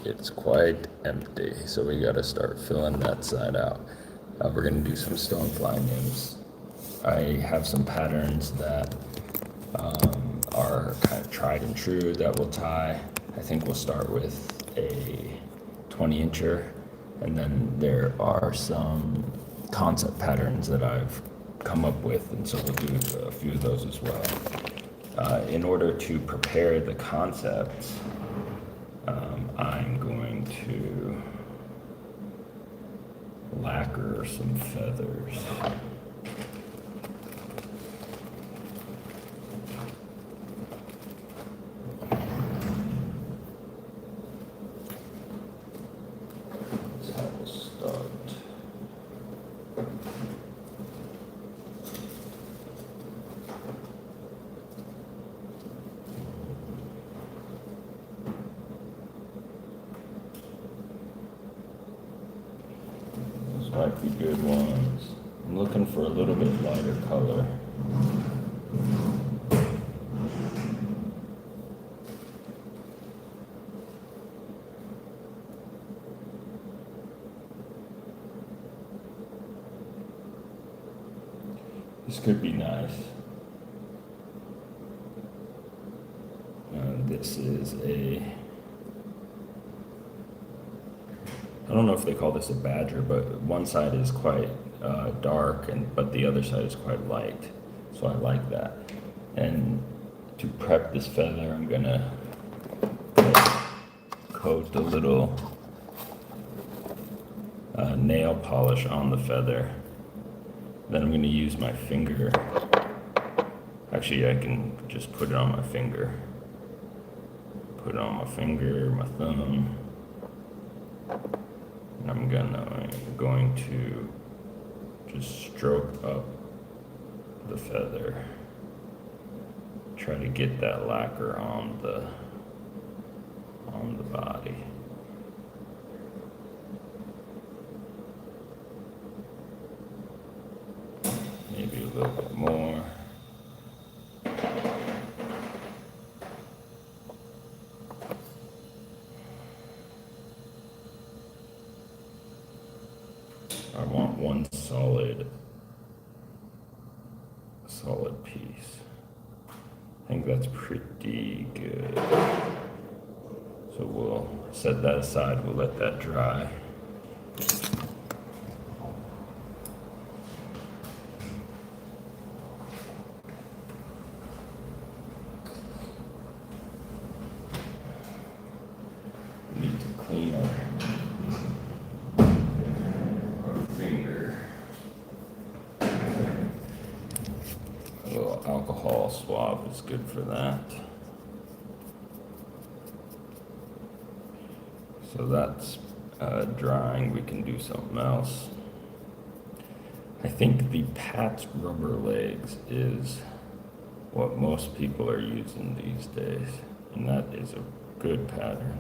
It's quite empty, so we got to start filling that side out. We're going to do some stonefly nymphs. I have some patterns that are kind of tried and true that we'll tie. I think we'll start with a 20-incher, and then there are some concept patterns that I've come up with, and so we'll do a few of those as well. In order to prepare the concepts, I'm going to lacquer some feathers. That's how we'll start. Might be good ones. I'm looking for a little bit lighter color. This could be nice. This is I don't know if they call this a badger, but one side is quite dark, but the other side is quite light. So I like that. And to prep this feather, I'm gonna coat a little nail polish on the feather. Then I'm gonna use my finger. Actually, I can just put it on my finger. Put it on my finger, my thumb. I'm going to just stroke up the feather. Try to get that lacquer on the body. Maybe a little bit more. I want one solid piece. I think that's pretty good. So we'll set that aside, we'll let that dry. We need to clean our finger. A little alcohol swab is good for that. So that's drying. We can do something else. I think the Pat's rubber legs is what most people are using these days, and that is a good pattern.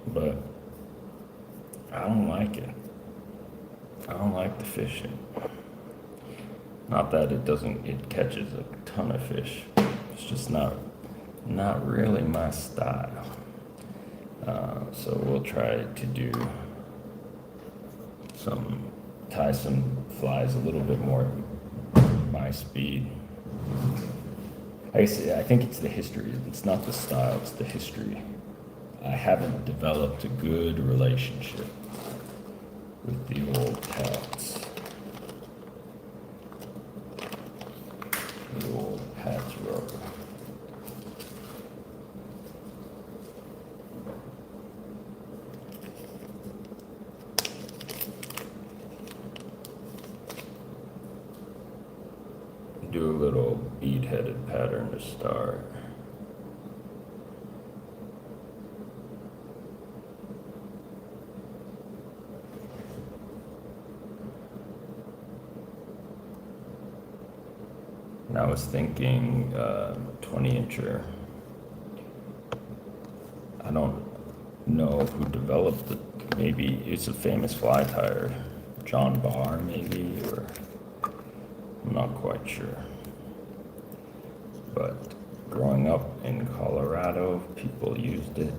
But I don't like it. I don't like the fishing. Not that it catches a ton of fish. It's just not really my style. So we'll try to tie some flies a little bit more at my speed. I think it's the history. It's not the style, it's the history. I haven't developed a good relationship with the old Pats. The old Pat's rubber. Do a little bead-headed pattern to start. And I was thinking 20-incher. I don't know who developed it. Maybe it's a famous fly tyer, John Barr maybe, or I'm not quite sure. But growing up in Colorado, people used it.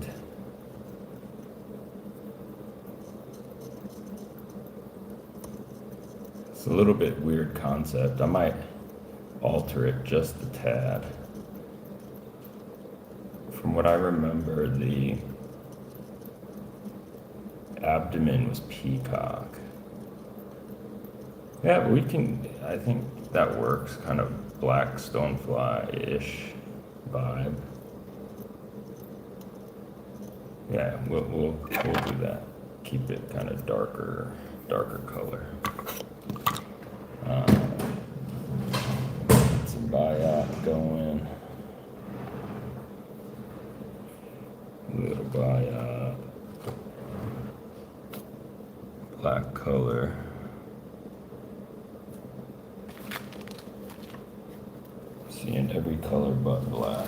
It's a little bit weird concept. I might alter it just a tad. From what I remember, the abdomen was peacock. Yeah, we can, I think that works, kind of black stonefly-ish vibe. Yeah, we'll do that. Keep it kind of darker color. Some biop going. A little biop. Black color. Seeing every color but black.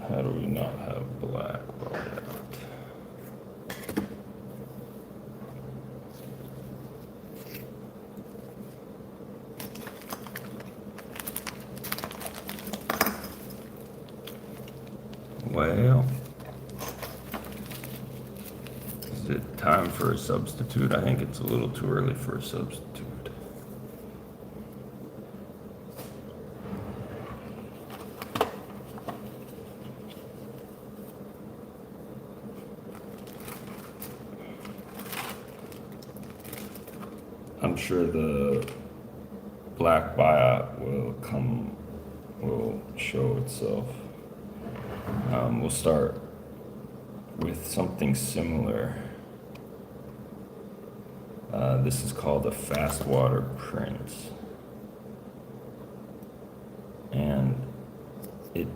How do we not have black brought out? Well, is it time for a substitute? I think it's a little too early for a substitute. I'm sure the black biop will show itself. We'll start with something similar. This is called a fast water print. And it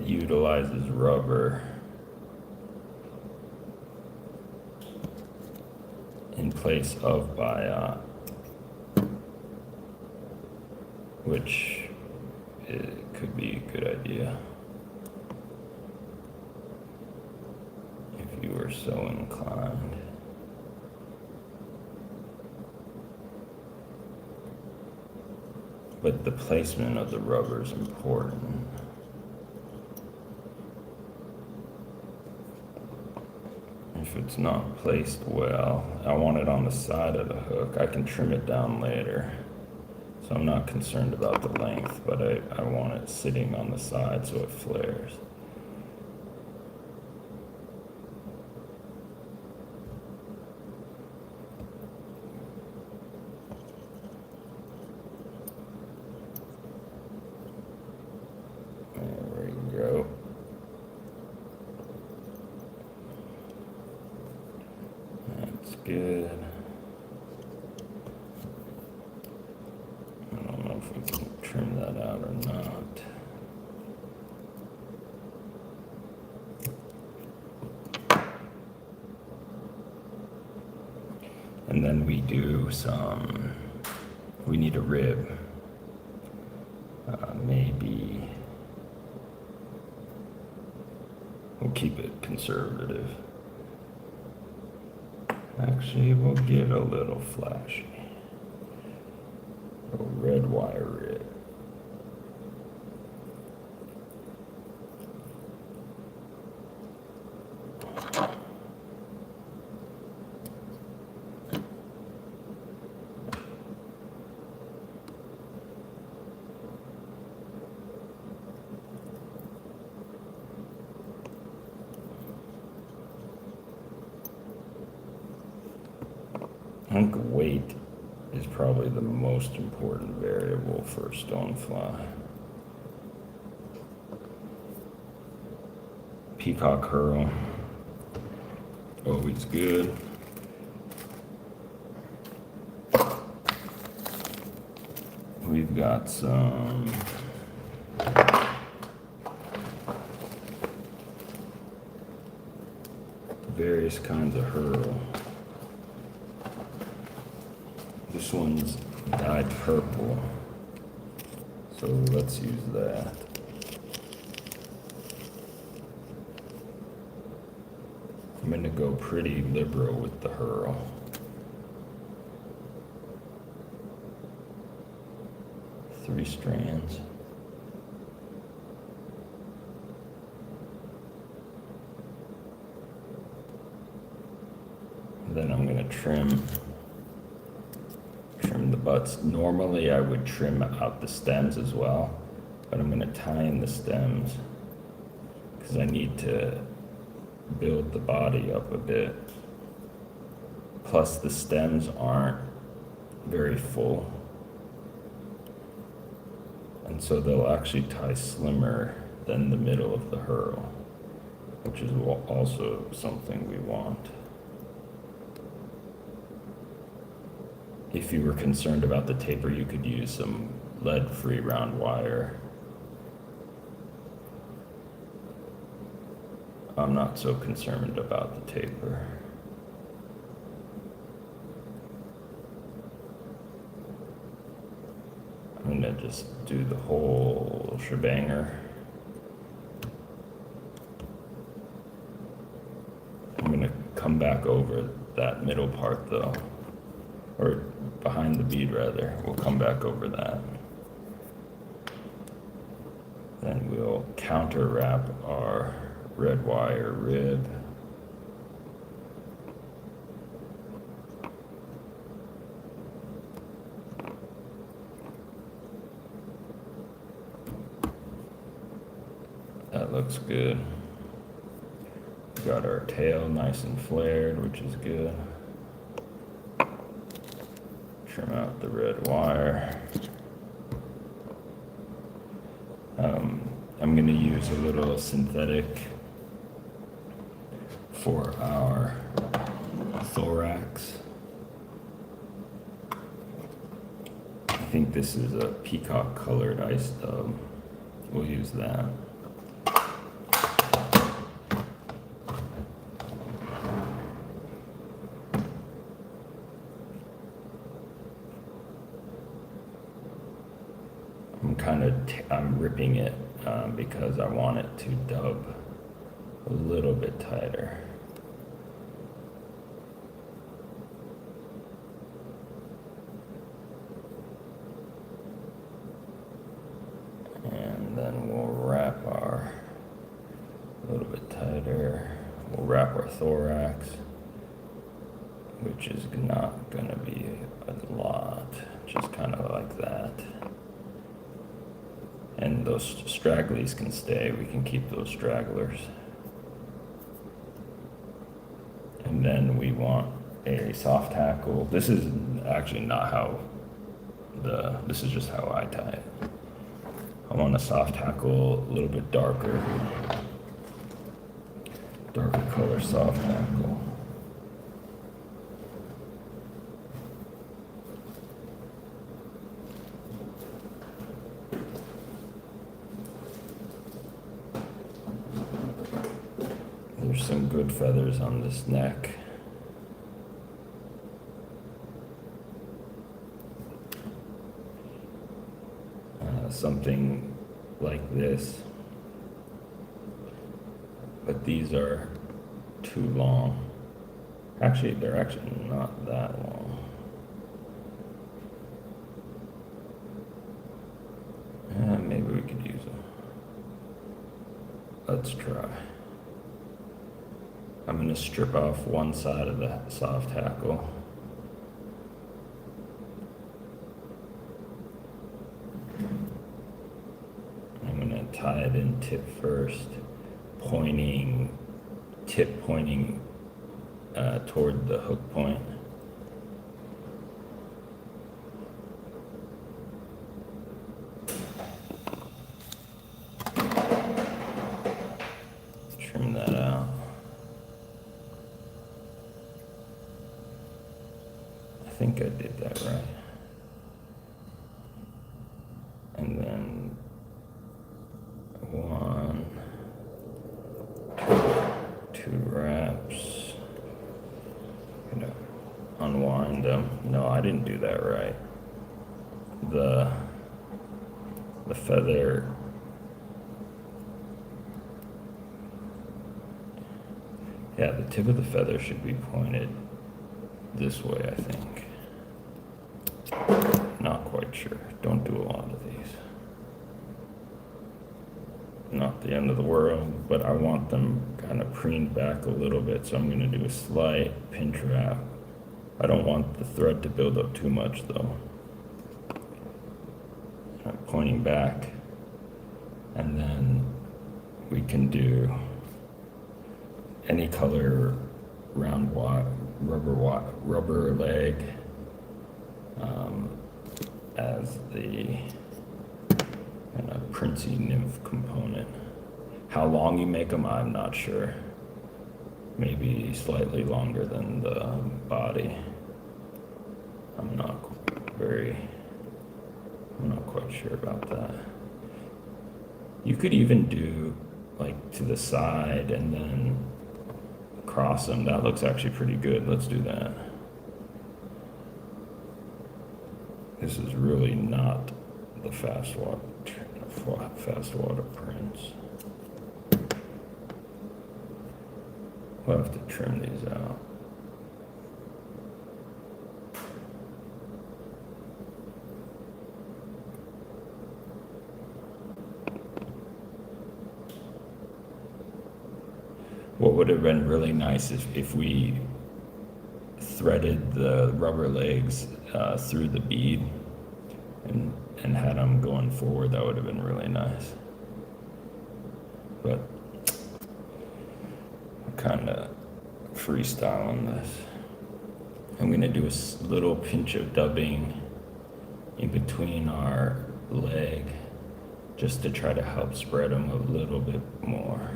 utilizes rubber in place of biop, which it could be a good idea if you were so inclined. But the placement of the rubber is important. If it's not placed well, I want it on the side of the hook. I can trim it down later. So I'm not concerned about the length, but I want it sitting on the side so it flares. There we go. That's good. I don't know if we can trim that out or not. And then we need a rib. Maybe we'll keep it conservative. Actually, we'll get a little flashy. A red wire rib. I think weight is probably the most important variable for a stonefly. peacock herl. Always good. We've got some various kinds of herl. This one's dyed purple, so let's use that. I'm going to go pretty liberal with the herl. Three strands. Then I'm going to trim the butts. Normally I would trim out the stems as well, but I'm going to tie in the stems because I need to build the body up a bit. Plus the stems aren't very full, and so they'll actually tie slimmer than the middle of the herl, which is also something we want. If you were concerned about the taper, you could use some lead-free round wire. I'm not so concerned about the taper. I'm gonna just do the whole shebanger. I'm gonna come back over that middle part though, or behind the bead rather. We'll come back over that. Then we'll counter wrap our red wire rib. That looks good. We got our tail nice and flared, which is good. Trim out the red wire. I'm going to use a little synthetic for our thorax. I think this is a peacock colored ice stub. We'll use that. I'm ripping it because I want it to dub a little bit tighter. And then we'll wrap a little bit tighter. We'll wrap our thorax, which is not gonna be a lot, just kind of like that. And those stragglies can stay. We can keep those stragglers. And then we want a soft tackle. This is actually not how this is just how I tie it. I want a soft tackle a little bit darker color soft tackle. There's some good feathers on this neck. Something like this, but these are too long. Actually, they're actually not that long. Maybe we could use them. Let's try. I'm going to strip off one side of the soft tackle. I'm going to tie it in tip first, tip pointing toward the hook point. Trim think I did that right. And then 1, 2 wraps. Unwind them. No, I didn't do that right. The feather. Yeah, the tip of the feather should be pointed this way, I think. Not quite sure. Don't do a lot of these. Not the end of the world, but I want them kind of preened back a little bit, so I'm going to do a slight pinch wrap. I don't want the thread to build up too much though. Pointing back, and then we can do any color round rubber leg as the kind of princey nymph component. How long you make them, I'm not sure. Maybe slightly longer than the body. I'm not quite sure about that. You could even do like to the side and then cross them. That looks actually pretty good. Let's do that. This is really not the fast water prints. We'll have to trim these out. What would have been really nice if we threaded the rubber legs through the bead and had them going forward. That would have been really nice. But I'm kind of freestyling this. I'm going to do a little pinch of dubbing in between our leg just to try to help spread them a little bit more.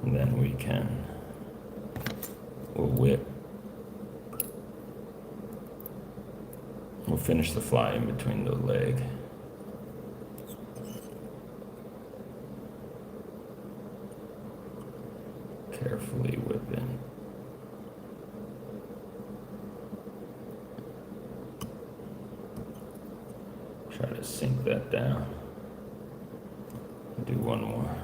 And then we'll whip. We'll finish the fly in between the leg. Carefully whipping. Try to sink that down. Do one more.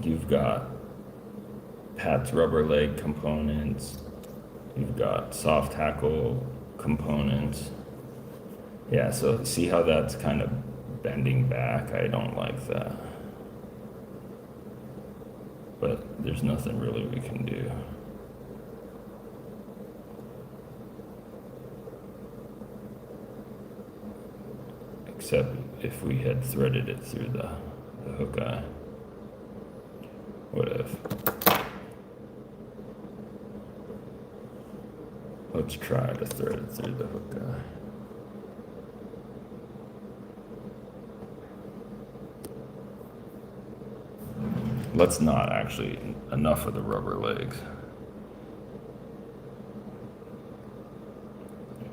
You've got Pat's rubber leg components. You've got soft hackle components. Yeah, so see how that's kind of bending back? I don't like that. But there's nothing really we can do. Except if we had threaded it through the hook eye. What if? Let's try to thread it through the hook eye. Let's not actually, enough of the rubber legs.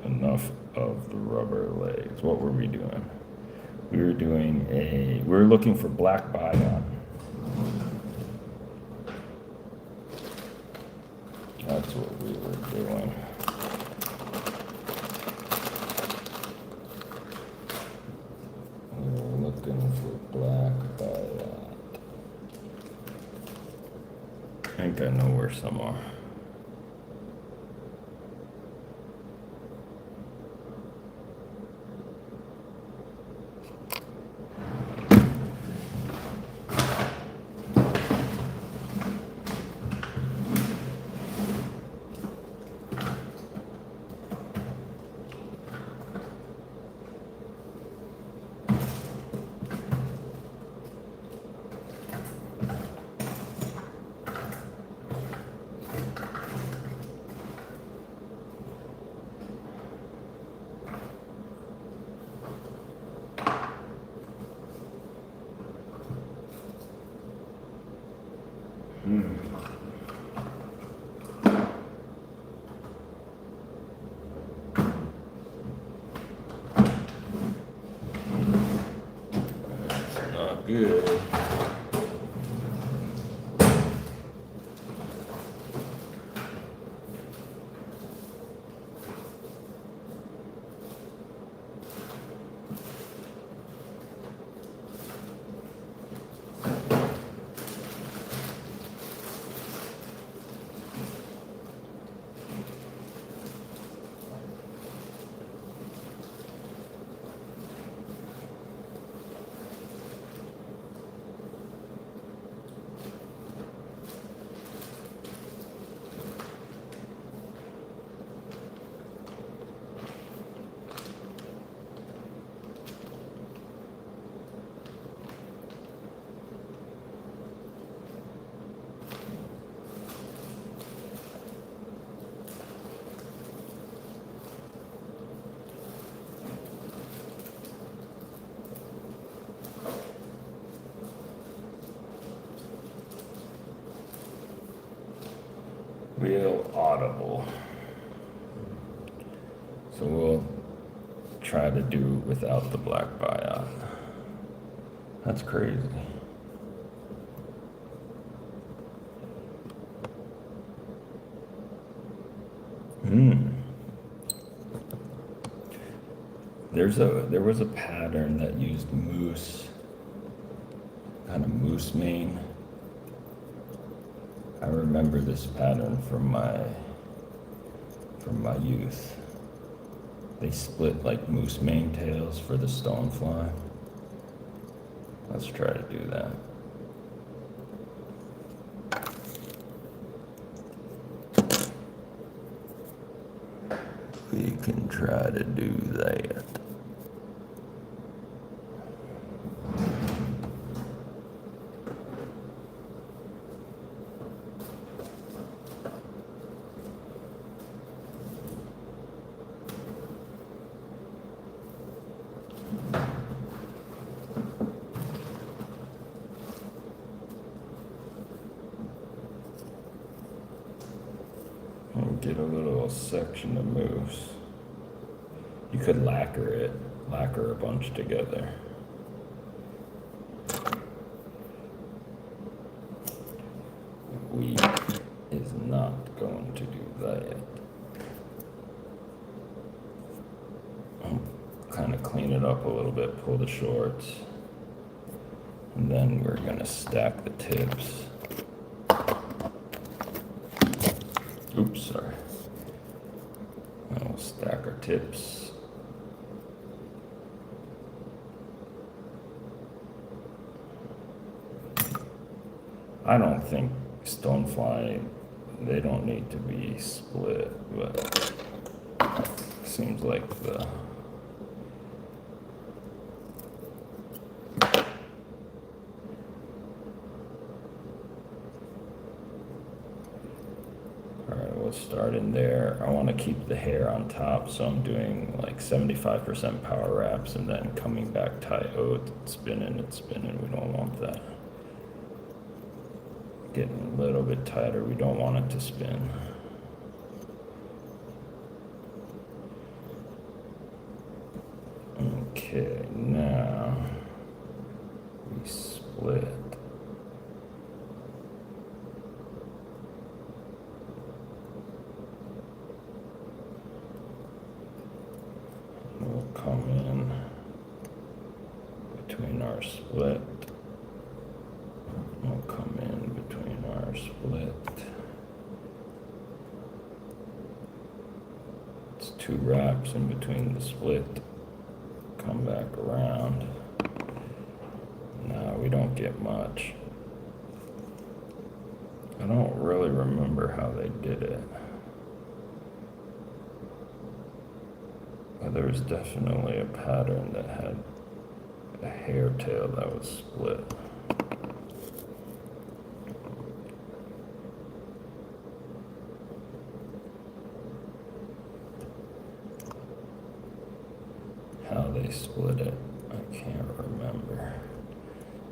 Enough of the rubber legs. What were we doing? We were looking for black bion. That's what we were doing. We were looking for black bion. I think I know where some are. Hmm. That's not good. Real audible. So we'll try to do without the black biot. That's crazy. There was a pattern that used moose, kind of moose mane. I remember this pattern from my youth. They split like moose mane tails for the stonefly. Let's try to do that. We can try to do that. And get a little section of moose. You could lacquer a bunch together. We is not going to do that. Kind of clean it up a little bit, pull the shorts, and then we're gonna stack the tips. Oops, sorry. And we'll stack our tips. I don't think stonefly, they don't need to be split, but seems like the start in there. I want to keep the hair on top, so I'm doing like 75% power wraps and then coming back tight. Oh, it's spinning. We don't want that. Getting a little bit tighter. We don't want it to spin. Okay, now we split. We'll come in between our split. We'll come in between our split. It's 2 wraps in between the split. Come back around. No, we don't get much. I don't really remember how they did it. But there was definitely a pattern that had a hair tail that was split. How they split it, I can't remember.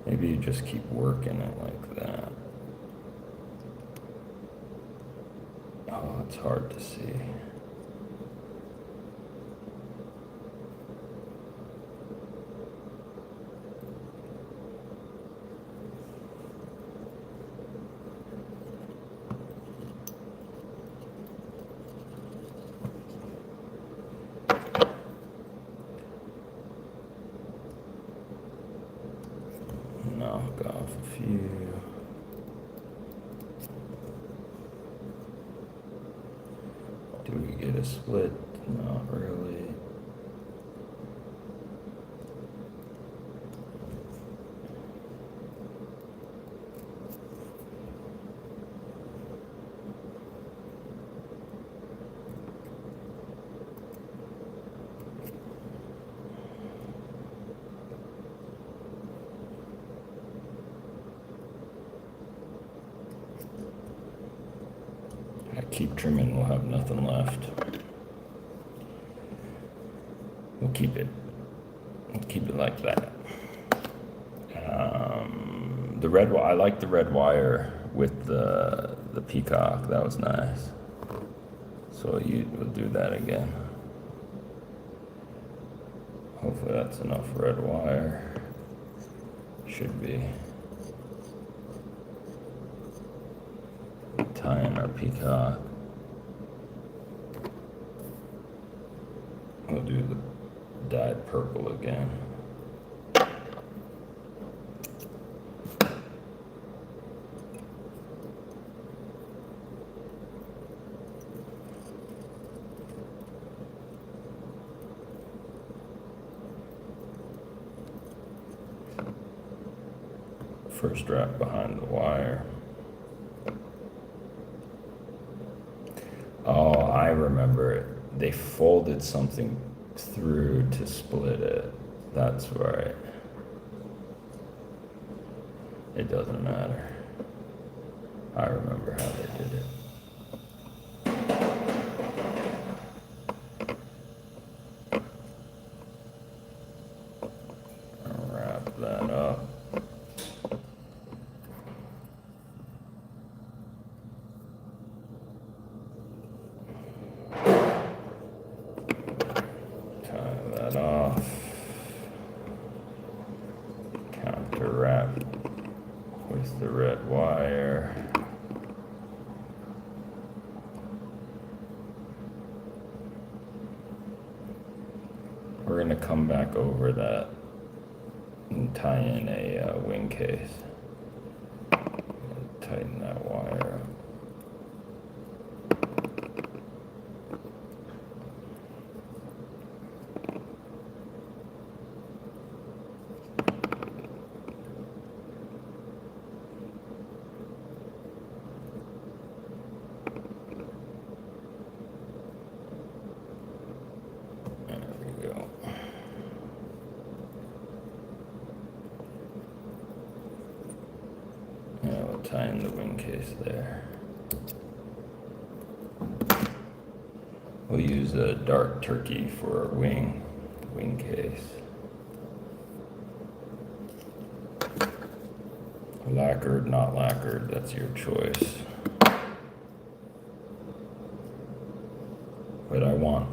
Maybe you just keep working it like that. it's hard to see. Knock off a few. Do we get a split? Not really. Keep trimming, we'll have nothing left. We'll keep it like that. The red, I like the red wire with the peacock. That was nice. So we'll do that again. Hopefully that's enough red wire. Should be. Tie in our peacock. We'll do the dyed purple again. First wrap behind the wire. Oh, I remember it. They folded something through to split it. That's right. It doesn't matter. I remember how they did it. I'll wrap that up. Off, counter wrap with the red wire. We're going to come back over that and tie in a wing case. Tighten that wire up. Tie in the wing case there. We'll use a dark turkey for a wing case. Lacquered, not lacquered, that's your choice. But I want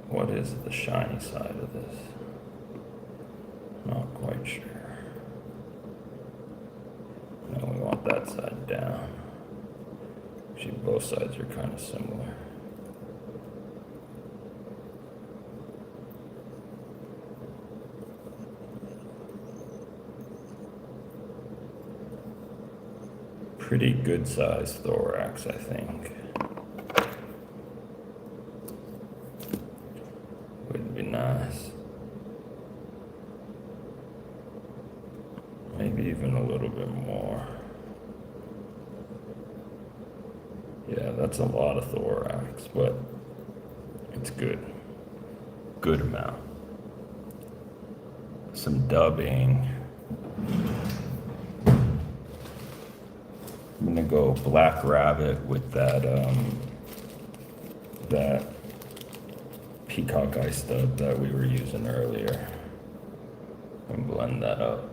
what is the shiny side of this? Not quite sure. No, we want that side down. Actually, both sides are kind of similar. Pretty good sized thorax, I think. Would be nice. Maybe even a little bit more. Yeah, that's a lot of thorax, but it's good. Good amount. Some dubbing. I'm gonna go black rabbit with that that peacock eye stud that we were using earlier, and blend that up.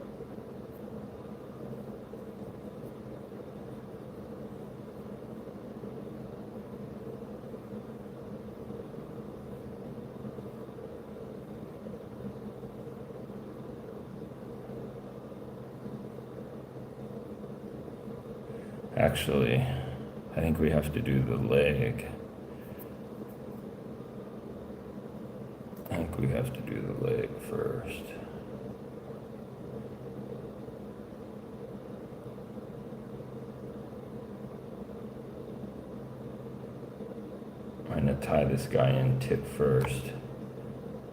Actually, I think we have to do the leg. I think we have to do the leg first. I'm going to tie this guy in tip first.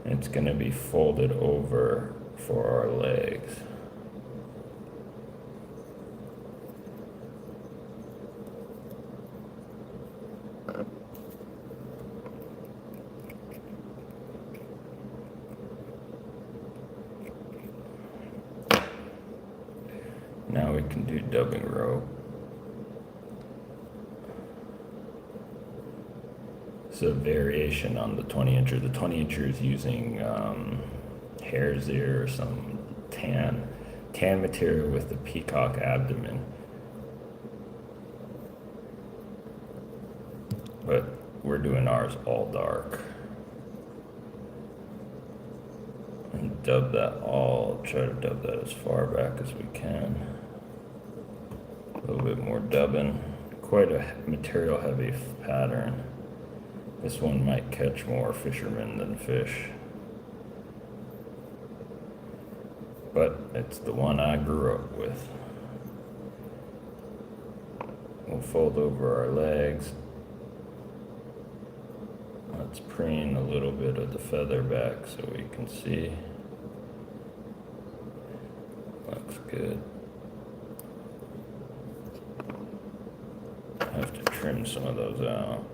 It's going to be folded over for our legs. Now we can do dubbing rope. It's a variation on the 20-incher. The 20-incher is using hare's ear or some tan material with the peacock abdomen. But we're doing ours all dark. And dub that all, try to dub that as far back as we can. A little bit more dubbing. Quite a material heavy pattern. This one might catch more fishermen than fish. But it's the one I grew up with. We'll fold over our legs. Let's preen a little bit of the feather back so we can see. Looks good. I have to trim some of those out.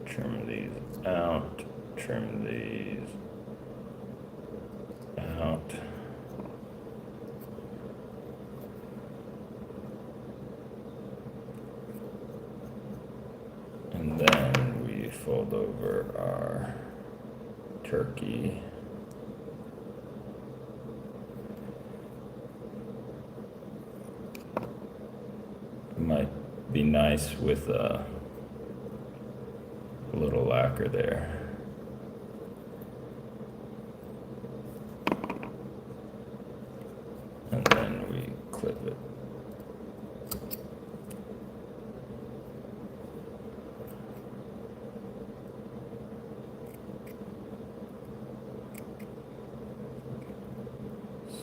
Trim these out, trim these out. And then we fold over our turkey. Might be nice with a little lacquer there. And then we clip it.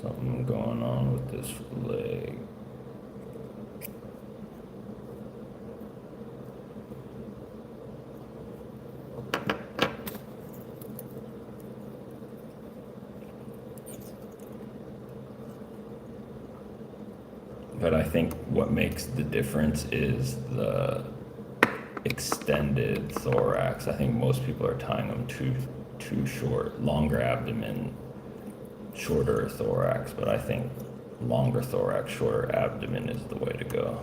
Something going on with this leg. But I think what makes the difference is the extended thorax. I think most people are tying them too short, longer abdomen, shorter thorax, but I think longer thorax, shorter abdomen is the way to go.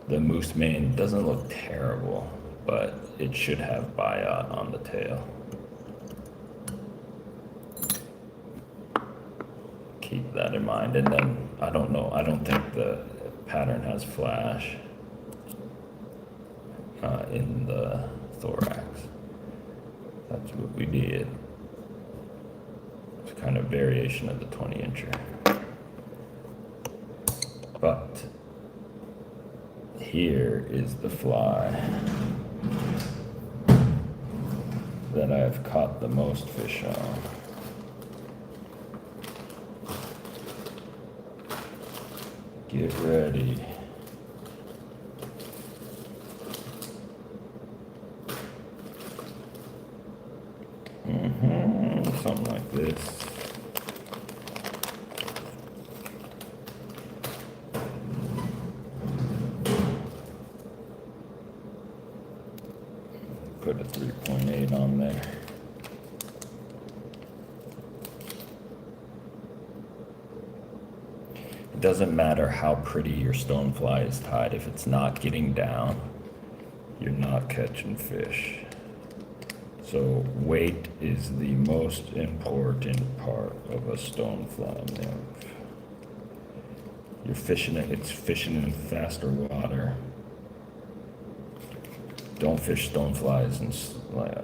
The moose mane doesn't look terrible, but it should have biot on the tail. Keep that in mind. And then I don't know, I don't think the pattern has flash in the thorax. That's what we did. It's kind of variation of the 20-incher. But here is the fly that I've caught the most fish on. Get ready. Something like this. Put a 3.8 on there. It doesn't matter how pretty your stonefly is tied. If it's not getting down, you're not catching fish. So weight is the most important part of a stonefly nymph. You're fishing it, it's fishing in faster water. Don't fish stoneflies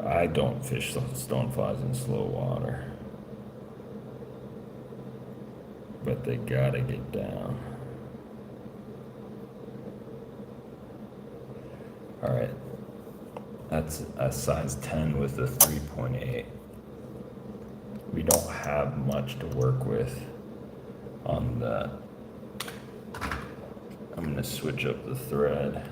I don't fish stoneflies in slow water. but they gotta get down. All right, that's a size 10 with a 3.8. We don't have much to work with on that. I'm gonna switch up the thread.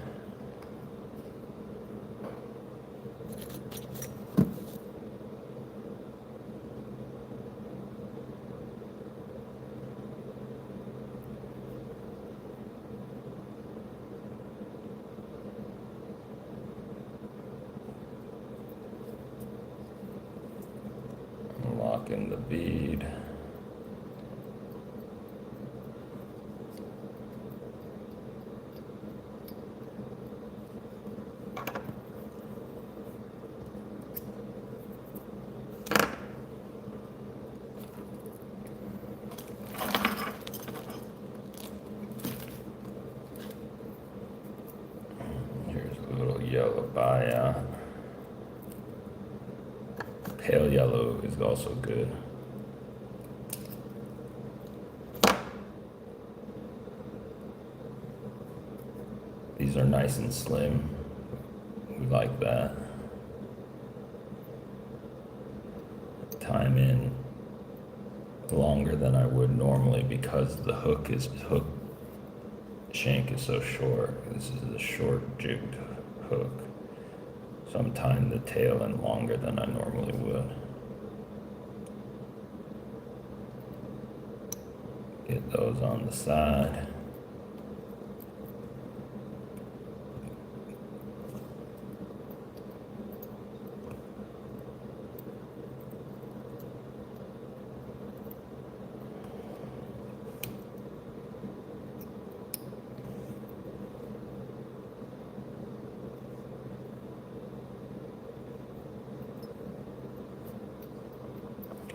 Lock in the bead. Here's a little yellow buyout. Pale yellow is also good. These are nice and slim. We like that. Tie 'em in longer than I would normally because the hook shank is so short. This is a short jigged hook. So I'm tying the tail in longer than I normally would. Get those on the side.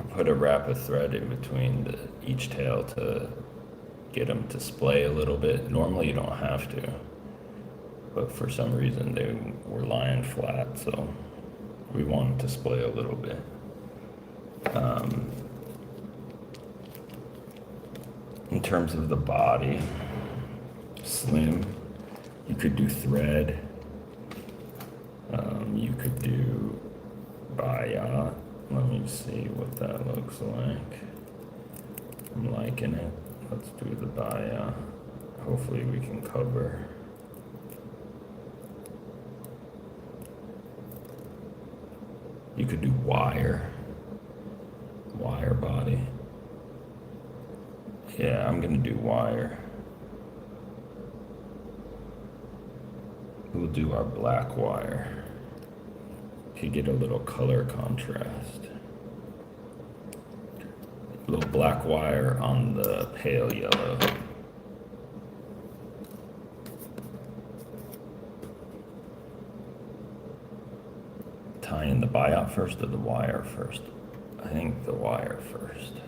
Put a wrap of thread in between each tail to get them to splay a little bit. Normally you don't have to, but for some reason they were lying flat, so we want them to splay a little bit. In terms of the body, slim, you could do thread, you could do baya. Let me see what that looks like. I'm liking it. Let's do the baya. Hopefully we can cover. You could do wire body. Yeah, I'm gonna do wire. We'll do our black wire to get a little color contrast. A little black wire on the pale yellow. Tie in the buyout first or the wire first? I think the wire first.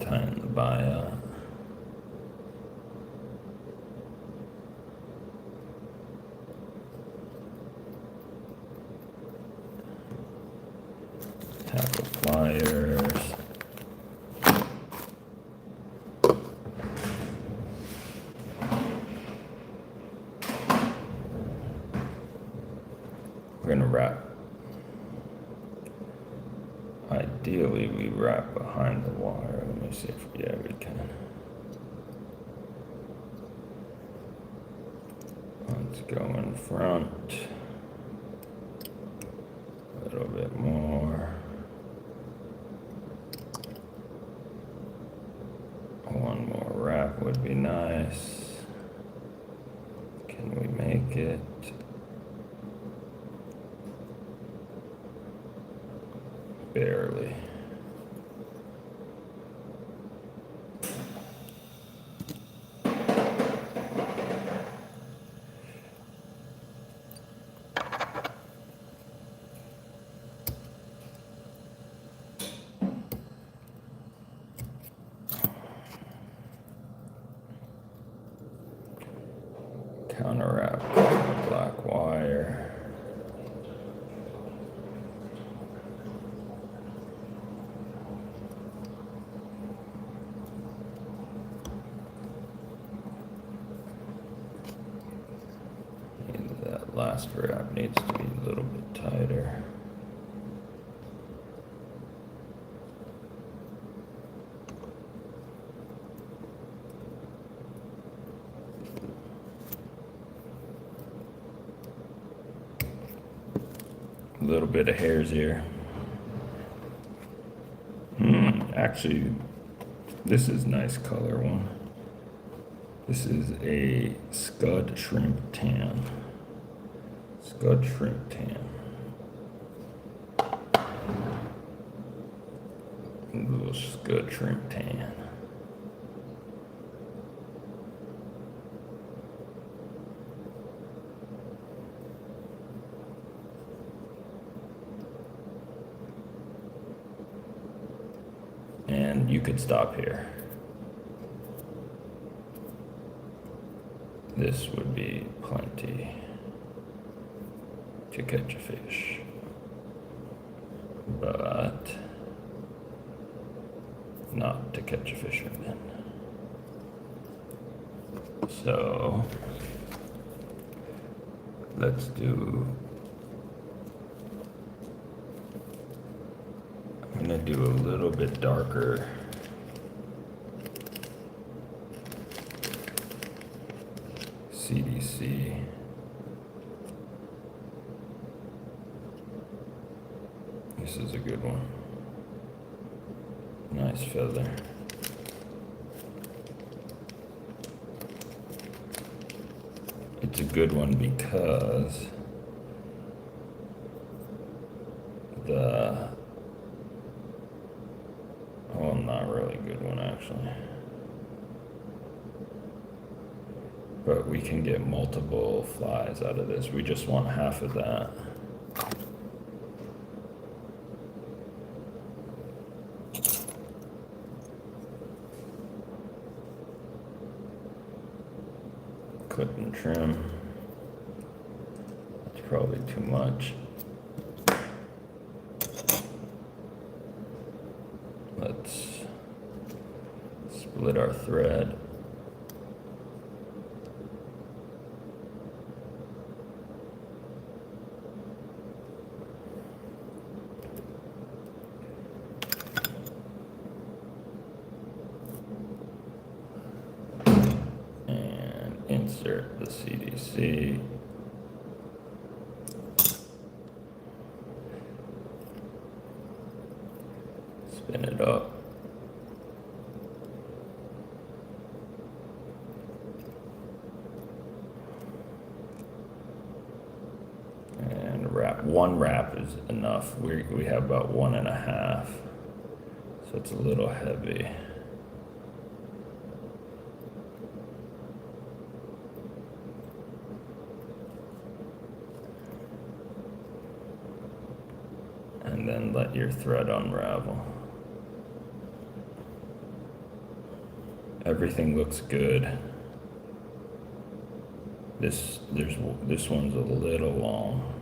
Tying the buyout. Tackle pliers. We're gonna wrap. Ideally, we wrap behind the wire. Let me see if, yeah, we can. Let's go in front. A little bit more. One more wrap would be nice. Can we make it? Barely. Counter wrap black wire. That last wrap needs to be a little bit tighter. A little bit of hairs here. Actually, this is nice color one. This is a scud shrimp tan. Scud shrimp tan. A little scud shrimp tan. And you could stop here. This would be plenty to catch a fish, but not to catch a fisherman. So let's do, I'm gonna do a little bit darker. CDC. This is a good one. Nice feather. It's a good one because well, not really a good one actually. But we can get multiple flies out of this. We just want half of that. Clip and trim. That's probably too much. Let's split our thread. Insert the CDC. Spin it up. And wrap. One wrap is enough. We have about 1.5. So it's a little heavy. And then let your thread unravel. Everything looks good. This one's a little long,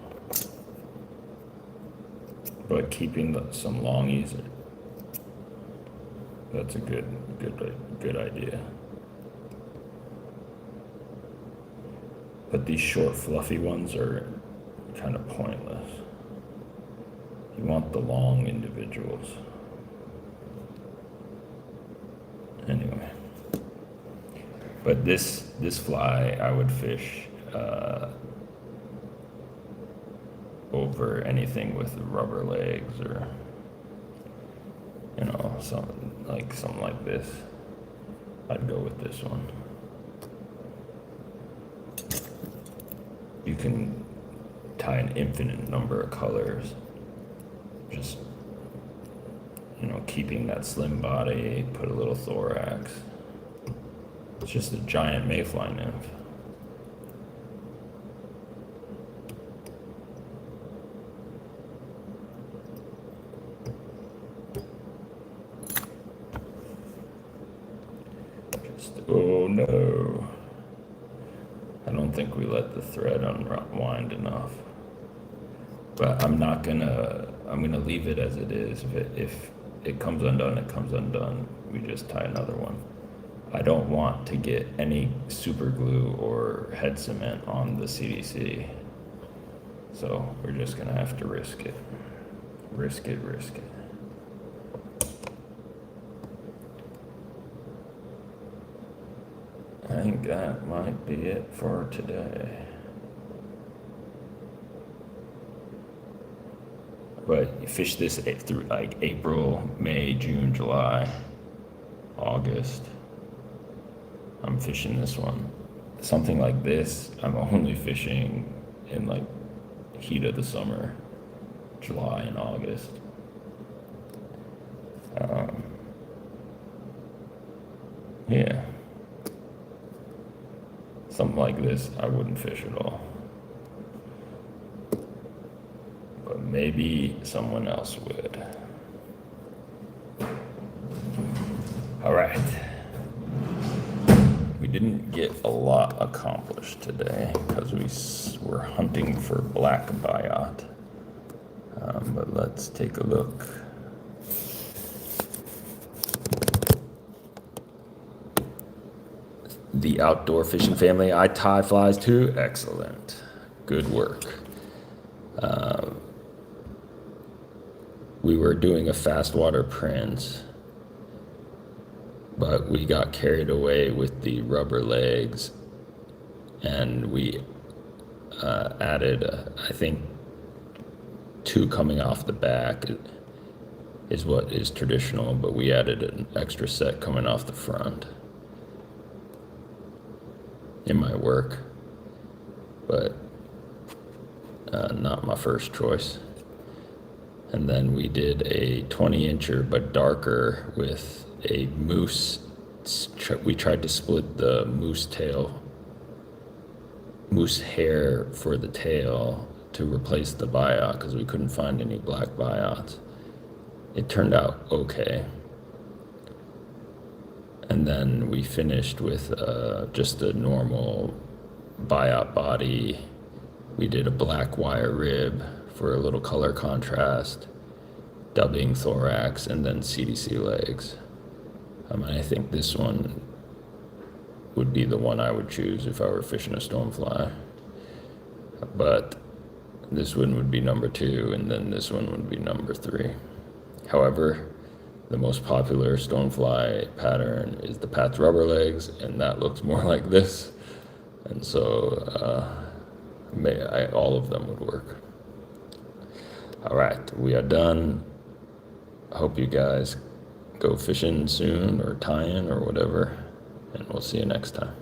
but keeping some longies, that's a good idea. But these short fluffy ones are kind of pointless. You want the long individuals. Anyway, but this fly I would fish over anything with rubber legs, or something like this. I'd go with this one. You can tie an infinite number of colors. Just, keeping that slim body, put a little thorax. It's just a giant mayfly nymph. Oh no. I don't think we let the thread unwind enough. But I'm gonna leave it as it is. If it comes undone, it comes undone. We just tie another one. I don't want to get any super glue or head cement on the CDC. So we're just gonna have to risk it. Risk it, risk it. I think that might be it for today. But you fish this through like April, May, June, July, August. I'm fishing this one. Something like this, I'm only fishing in like heat of the summer, July and August. Yeah. Something like this, I wouldn't fish at all. But maybe someone else would. All right. We didn't get a lot accomplished today because we were hunting for black biot. But let's take a look. The outdoor fishing family, I tie flies too. Excellent. Good work. We were doing a fast water prince, but we got carried away with the rubber legs, and we added, I think, 2 coming off the back is what is traditional, but we added an extra set coming off the front. It might work, but not my first choice. And then we did a 20-incher but darker with a moose. We tried to split the moose hair for the tail to replace the biot because we couldn't find any black biots. It turned out okay. And then we finished with just a normal biot body. We did a black wire rib for a little color contrast, dubbing thorax, and then CDC legs. I think this one would be the one I would choose if I were fishing a stonefly. But this one would be number 2, and then this one would be number 3. However, the most popular stonefly pattern is the Pat's rubber legs, and that looks more like this. And so all of them would work. All right, we are done. I hope you guys go fishing soon or tying or whatever, and we'll see you next time.